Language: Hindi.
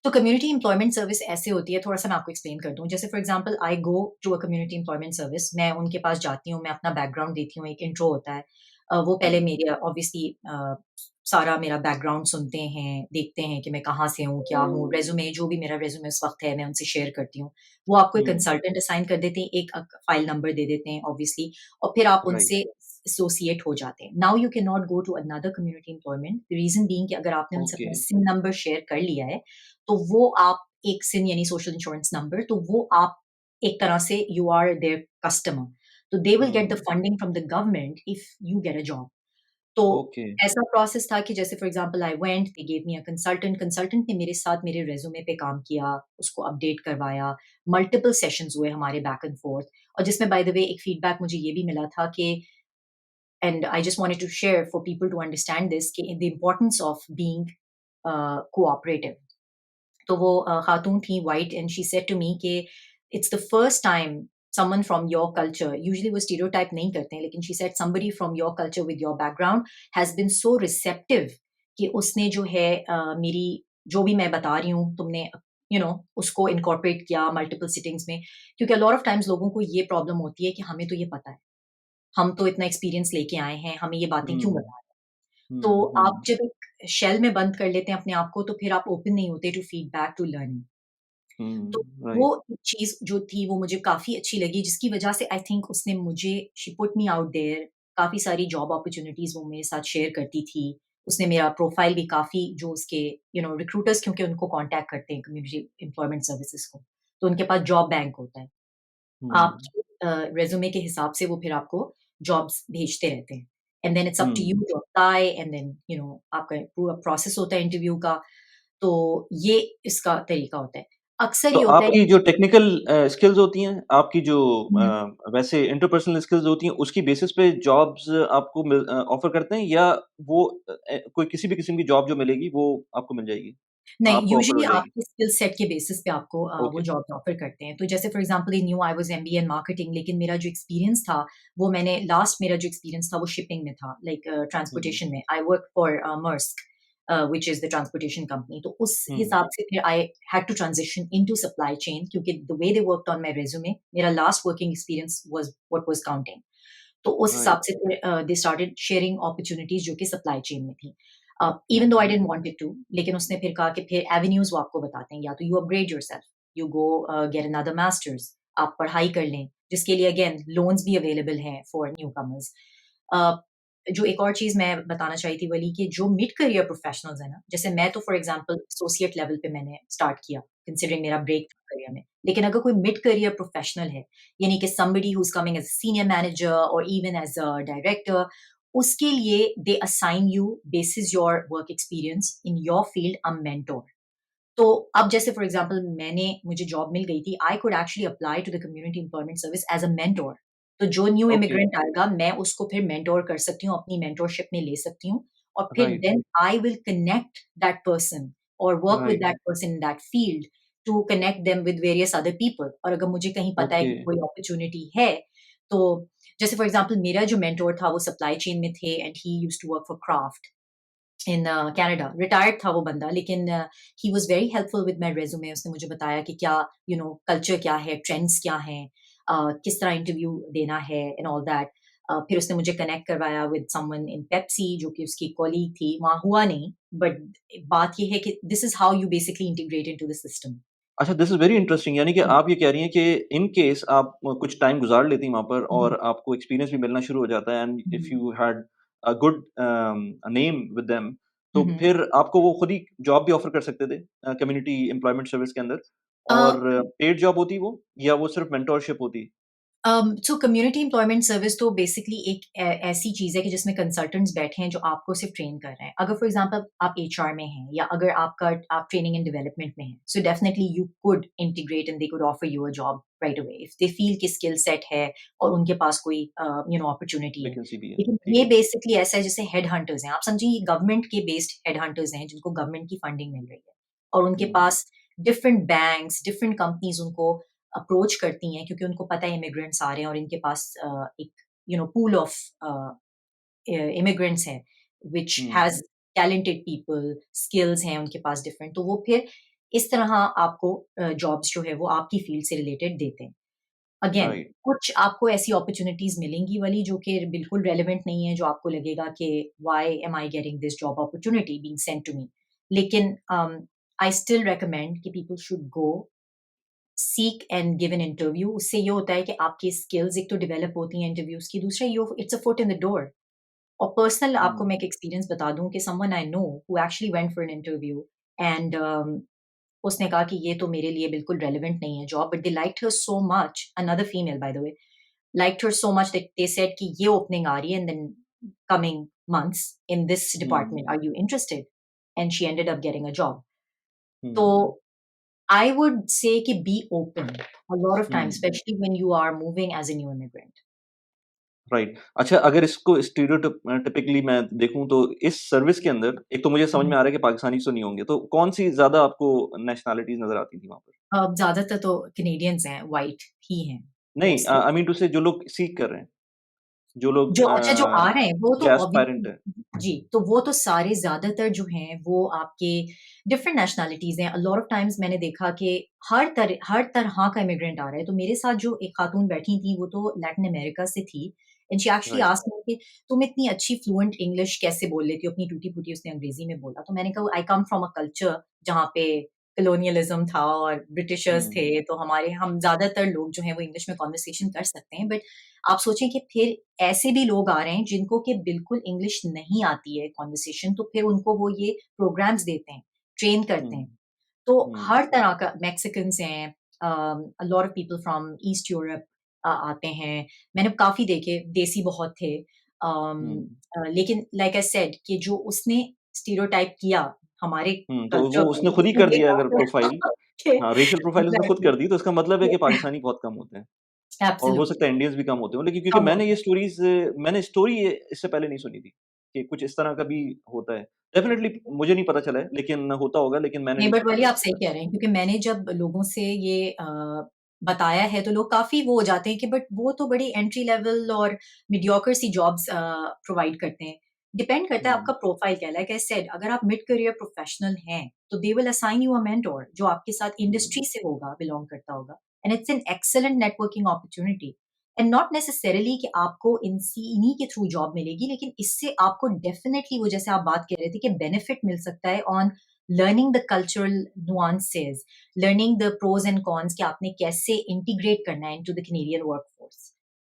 तो कम्युनिटी एम्प्लॉयमेंट सर्विस ऐसे होती है, थोड़ा-सा मैं आपको एक्सप्लेन कर दूँ। जैसे for example I go to a community employment service, मैं उनके पास जाती हूँ, मैं अपना बैकग्राउंड देती हूँ, एक इंट्रो होता है। वो पहले हुँ, मेरे ऑब्वियसली सारा मेरा बैकग्राउंड सुनते हैं, देखते हैं कि मैं कहाँ से हूँ, क्या हूँ, रेज़्यूमे जो भी मेरा रेज़्यूमे उस वक़्त है, मैं उनसे शेयर करती हूँ। वो आपको एक हुँ, कंसल्टेंट असाइन कर देते हैं, एक फ़ाइल नंबर दे देते हैं ऑब्वियसली, और फिर आप राइट, उनसे एसोसिएट हो जाते हैं। Now you can not go to another community employment, the reason being कि अगर आपने उनसे ओके, अपना सिन नंबर शेयर कर लिया है, तो वो आप एक सिन यानी सोशल इंश्योरेंस नंबर, तो वो आप एक तरह से यू आर देयर कस्टमर, तो they will get the hmm, funding from the government if you get a job. तो ओके, ऐसा प्रोसेस था कि जैसे for example I went, they gave me a consultant, consultant ने मेरे साथ मेरे रिज्यूमे पे काम किया, उसको अपडेट करवाया, मल्टीपल सेशंस हुए हमारे बैक एंड फोर्थ, और जिसमें बाय द वे एक फीडबैक मुझे ये भी मिला था कि, and I just wanted to share for people to understand this, कि the importance of being cooperative. तो वो खातून थी white, and she said to me कि it's the first time someone from your culture, usually वो स्टीरियोटाइप नहीं करते हैं, लेकिन she said somebody from your culture with your background has been so receptive, कि उसने जो है मेरी जो भी मैं बता रही हूँ, तुमने उसको इनकॉर्पोरेट किया मल्टीपल सिटिंग्स में, क्योंकि लॉट ऑफ टाइम्स लोगों को ये प्रॉब्लम होती है कि हमें तो ये पता है, हम तो इतना एक्सपीरियंस लेके आए हैं, हमें ये बातें क्यों हुँ, बता। तो हुँ, आप हुँ, जब एक शेल में बंद कर लेते हैं अपने आप को, तो फिर आप ओपन नहीं होते टू फीडबैक, टू लर्निंग। तो हुँ, वो राइट, एक चीज़ जो थी वो मुझे काफ़ी अच्छी लगी, जिसकी वजह से आई थिंक उसने मुझे, she put me out there, काफ़ी सारी जॉब अपॉर्च्युनिटीज़ वो मेरे साथ शेयर करती थी। उसने मेरा प्रोफाइल भी काफ़ी, जो उसके रिक्रूटर्स, क्योंकि उनको कॉन्टैक्ट करते हैं कम्युनिटी एम्प्लॉयमेंट सर्विसेज़ को, तो उनके पास जॉब बैंक होता है। हुँ, आपके रिज़्यूमे के हिसाब से वो फिर आपको जॉब्स भेजते रहते हैं। And then it's up to you. You to apply, and then आपका पूरा प्रोसेस होता है इंटरव्यू का। तो ये इसका तरीका होता है। अक्सर तो ये होता है आपकी कि जो टेक्निकल स्किल्स होती हैं, आपकी जो हुँ, वैसे इंटरपर्सनल स्किल्स होती हैं, उसकी बेसिस पे जॉब्स आपको ऑफ़र करते हैं या वो कोई किसी भी किस्म की जॉब जो मिलेगी, वो आपको मिल जाएगी? नहीं, आपको ऑफ़र यूजुअली हो जाएगी? आपके स्किल सेट के बेसिस पे आपको वो ओके। जॉब्स ऑफर करते हैं। तो जैसे for example in new I was MBA in marketing, लेकिन मेरा जो एक्सपीरियंस था, वो मैंने लास्ट मेरा जो एक्सपीरियंस था वो शिपिंग में था, लाइक हुँ, ट्रांसपोर्टेशन में। I work for Maersk, which is the transportation company. तो उस हुँ, हिसाब से फिर I had to transition into supply chain, क्योंकि the way they worked on my resume, मेरा last working experience was what was counting. तो उस हिसाब राइट, से फिर दे स्टार्टेड शेयरिंग अपॉर्च्युनिटीज़ जो कि सप्लाई चेन में थी। इवन दो हुँ, I didn't want it to, लेकिन उसने फिर कहा कि फिर एवेन्यूज़ वो आपको बताते हैं, या तो you upgrade yourself, you go get another masters, आप पढ़ाई कर लें, जिसके लिए अगेन लोन्स भी अवेलेबल हैं फॉर न्यूकमर्स। अ, जो एक और चीज़ मैं बताना चाहिए थी वली, कि जो मिड करियर प्रोफेशनल्स हैं ना, जैसे मैं तो फॉर एग्ज़ाम्पल एसोसिएट लेवल पे मैंने स्टार्ट किया, कंसीडरिंग मेरा ब्रेक था करियर में। लेकिन अगर कोई मिड करियर प्रोफेशनल है, यानी कि somebody who is coming as a senior manager और इवन एज़ अ डायरेक्टर, उसके लिए they assign you basis your work experience in your field a mentor. तो अब जैसे फॉर एग्जांपल मुझे जॉब मिल गई थी, I could actually apply to the community employment service as a mentor. तो जो न्यू ओके, इमिग्रेंट आएगा, मैं उसको फिर मेंटर कर सकती हूँ, अपनी मेंटरशिप में ले सकती हूँ, और फिर right, then I will connect that person और work with right, that person in that field to connect them with various other people. और अगर मुझे कहीं पता है ओके, कि कोई अपॉर्च्युनिटी है, तो जैसे फॉर एग्जांपल मेरा जो मेंटर था वो सप्लाई चेन में थे, and he used to work for Kraft in Canada. Retired था वो बंदा, लेकिन he was very helpful with my resume. उसने मुझे बताया कि क्या कल्चर क्या है, ट्रेंड्स क्या हैं, किस तरह इंटरव्यू देना है एंड ऑल दैट। फिर उसने मुझे कनेक्ट करवाया विद समवन इन पेप्सी, जो कि उसकी कॉलीग थी। वहाँ हुआ नहीं, बट बात ये है कि this is how you basically integrate into the system. अच्छा, दिस इज़ वेरी इंटरेस्टिंग, यानी कि हुँ, आप ये कह रही हैं कि इन केस आप कुछ टाइम गुज़ार लेती हैं वहाँ पर हुँ, और आपको एक्सपीरियंस भी मिलना शुरू हो जाता है and if hmm, you had a good name with them, तो हुँ, हुँ। फिर आपको वो खुद ही जॉब भी ऑफ़र कर सकते थे कम्युनिटी एम्प्लॉयमेंट सर्विस के अंदर अ और पेड जॉब होती वो या वो सिर्फ़ मेंटरशिप होती? सो कम्युनिटी एम्प्लॉयमेंट सर्विस तो बेसिकली एक ऐसी चीज़ है कि जिसमें कंसल्टेंट्स बैठे हैं जो आपको सिर्फ ट्रेन कर रहे हैं। अगर फॉर एग्जांपल आप एचआर में हैं, या अगर आप ट्रेनिंग एंड डेवलपमेंट में हैं, so definitely you could integrate and they could offer you a job right away if they feel कि स्किल सेट है और उनके पास कोई अपॉर्चुनिटी है। वैकेंसी भी है, लेकिन ठीक ये है। बेसिकली ऐसा है जैसे हेड हंटर्स हैं। आप समझिए ये गवर्नमेंट के बेस्ड हेड हंटर्स हैं, जिनको गवर्नमेंट की फंडिंग मिल रही है, और उनके हुँ, पास डिफरेंट बैंक्स, डिफरेंट कंपनीज उनको अप्रोच करती हैं, क्योंकि उनको पता है इमिग्रेंट्स आ रहे हैं, और इनके पास एक पूल ऑफ इमिग्रेंट्स हैं which hmm, has talented people, skills हैं उनके पास डिफरेंट। तो वो फिर इस तरह आपको जॉब्स जो है वो आपकी फील्ड से रिलेटेड देते हैं। Again right. कुछ आपको ऐसी अपॉर्चुनिटीज़ मिलेंगी वाली जो कि बिल्कुल रेलेवेंट नहीं है, जो आपको लगेगा कि why am I getting this job opportunity being sent to me? लेकिन आई स्टिल रिकमेंड कि people should go seek and give an interview. उससे ये होता है कि आपकी स्किल्स एक तो डेवलप होती हैं इंटरव्यूज़ की, दूसरा ये it's a foot in the door. और पर्सनल आपको हुँ, मैं एक एक्सपीरियंस बता दूँ कि someone I know who actually went for an interview and उसने कहा कि ये तो मेरे लिए बिल्कुल रेलेवेंट नहीं है job, but they liked her so much, another female by the way, liked her so much that they said कि ये opening आ रही है in the coming months in this department. Hmm, Are you interested? And she ended up getting a job. So hmm, I would say कि be open a lot of times, hmm, especially when you are moving as a new immigrant. Right. अच्छा, अगर इसको टिपिकली मैं देखूँ तो इस सर्विस के अंदर एक तो मुझे समझ Mhm. में आ रहा है कि पाकिस्तानी तो नहीं होंगे, तो कौन-सी ज़्यादा आपको नेशनैलिटीज़ नज़र आती थी वहाँ पर? अब ज़्यादातर तो कैनेडियंस हैं, व्हाइट ही हैं, नहीं, मोस्टली। आई मीन टू से जो लोग सीक कर रहे हैं, जो लोग जो अच्छा जो आ रहे हैं वो तो जो एस्पायरेंट ऑब्वियसली है। जी, तो वो तो सारे ज़्यादातर जो हैं वो आपके डिफरेंट नेशनैलिटीज़ हैं। अ लॉट ऑफ टाइम्स मैंने देखा कि हर तरह का इमिग्रेंट आ रहा है। तो मेरे साथ जो एक खातून बैठी थी वो तो लैटिन अमेरिका से थी and she actually right. Asked me कि तुम इतनी अच्छी फ्लुएंट इंग्लिश कैसे बोल लेती हो? अपनी टूटी-फूटी उसने अंग्रेज़ी में बोला। तो मैंने कहा आई कम फ्रॉम अ कल्चर जहाँ पे कॉलोनियलिज़्म था और ब्रिटिशर्स थे, हुँ, तो हम ज़्यादातर लोग जो हैं वो इंग्लिश में कन्वर्सेशन कर सकते हैं। बट आप सोचें कि फिर ऐसे भी लोग आ रहे हैं जिनको कि बिल्कुल इंग्लिश नहीं आती है कन्वर्सेशन, तो फिर उनको वो ये प्रोग्राम्स देते हैं, ट्रेन करते हैं। हुँ, तो हुँ, हर तरह का मेक्सिकन्स हैं, a lot of people from east Europe आते हैं। मैंने काफ़ी देखे, देसी बहुत थे। हुँ, लेकिन लाइक आई सेड कि जो उसने स्टीरियोटाइप किया हमारे हुँ, तो कल्चर वो को, उसने खुद ही उसने कर ये दिया कहा अगर प्रोफाइल। कि हाँ, रेशियल प्रोफाइल उसने खुद एग्ज़ैक्टली कर दी, तो इसका मतलब है कि पाकिस्तानी बहुत कम होते हैं और हो सकता एब्सोल्युटली है इंडियंस भी कम होते हों। लेकिन क्योंकि कम होते हैं। मैंने स्टोरी ये इससे पहले नहीं सुनी थी कि कुछ इस तरह का भी होता है। डेफ़िनिटली मुझे नहीं पता चला है, लेकिन होता होगा, लेकिन मैंने नहीं, नहीं बट सुना वही था आप इससे सही पहले। कह रहे हैं क्योंकि मैंने जब लोगों से ये बताया है तो लोग काफ़ी वो हो जाते हैं कि बट वो तो बड़ी एंट्री लेवल और मीडियोकर सी जॉब्स प्रोवाइड करते हैं। डिपेंड करता है हुँ, आपका प्रोफाइल क्या है। लाइक आई सेड अगर आप मिड करियर प्रोफेशनल हैं, तो they will assign you a mentor जो आपके साथ हुँ, इंडस्ट्री से होगा, बिलॉन्ग करता होगा and it's an excellent networking opportunity and not necessarily कि आपको इन्हीं के थ्रू जॉब मिलेगी, लेकिन इससे आपको डेफिनिटली वो जैसे आप बात कह रहे थे कि बेनिफिट मिल सकता है on learning the cultural nuances, learning the pros and cons कि आपने कैसे इंटीग्रेट करना है इनटू द कैनेडियन वर्क